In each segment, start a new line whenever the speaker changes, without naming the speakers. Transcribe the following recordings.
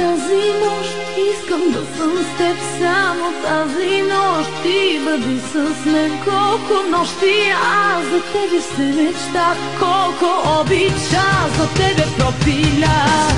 тази нощ искам да съм с теб, само тази нощ ти бъди с мен. Колко нощи аз за тебе се мечтах, колко обича за тебе пропилях.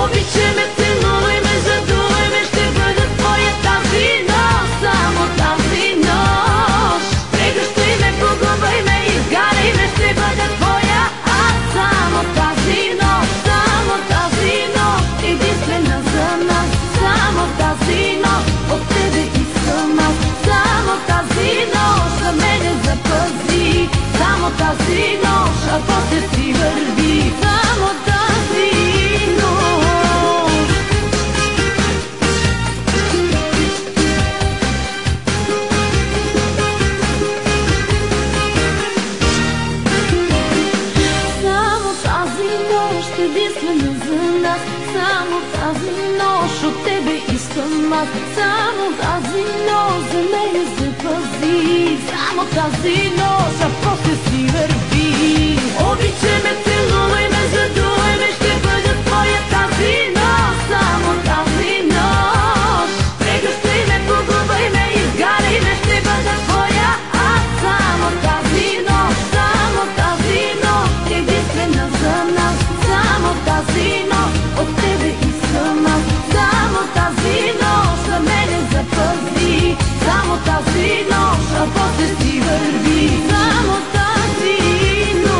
Обичай ме, целувай ме, задувай ме, ще бъда твоя тази нощ, само тази нощ. Прегръщай ме, погубай ме, изгаряй ме, ще бъда твоя аз, само тази нощ, само тази нощ, единствена за нас, само тази нощ, от тебе искам аз, само тази нощ, за мене запази, само тази нощ, а после си върви, само тази нощ. Само тази нощ, единствена за нас, само тази нощ, от тебе искам аз, само тази нощ, за мене запази, само тази нощ, а после си върви. Обичай ме, целувай ме, задувай ме, ще бъда твоя тази нощ, само тази нощ. Прегръщай ме, погубай ме, изгаряй ме, ще бъда твоя аз, само тази нощ, само тази нощ, единствена за нас, само тази нощ, от тебе искам аз, само тази нощ, за мене запази, само тази нощ, а после си върви, само тази нощ.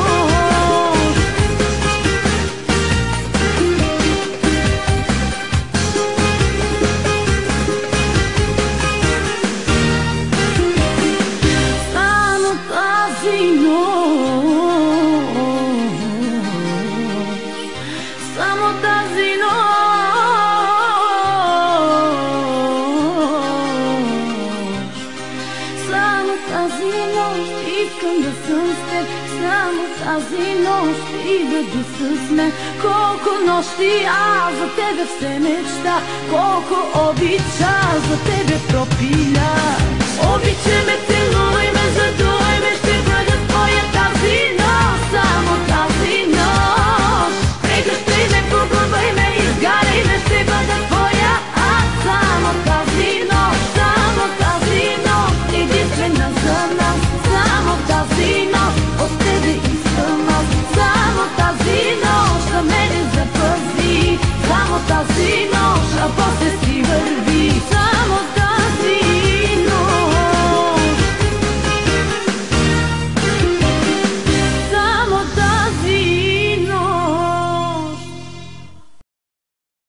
Само тази нощ, само тази нощ, само тази нощ искам да съм с теб, само тази нощ ти бъди с мен. Колко нощи аз за тебе все мечта, колко обича за тебе пропиля. Обичай ме, целувай ме, задувай ме, ще бъда твоя тази нощ, само тази нощ. Прегръщай ме, погубай ме, изгаряй ме, ще бъда твоя аз, само тази нощ, само тази нощ, единствена за нас, само тази нощ, от тебе искам аз, само тази нощ, за мене запази, само тази нощ, а после си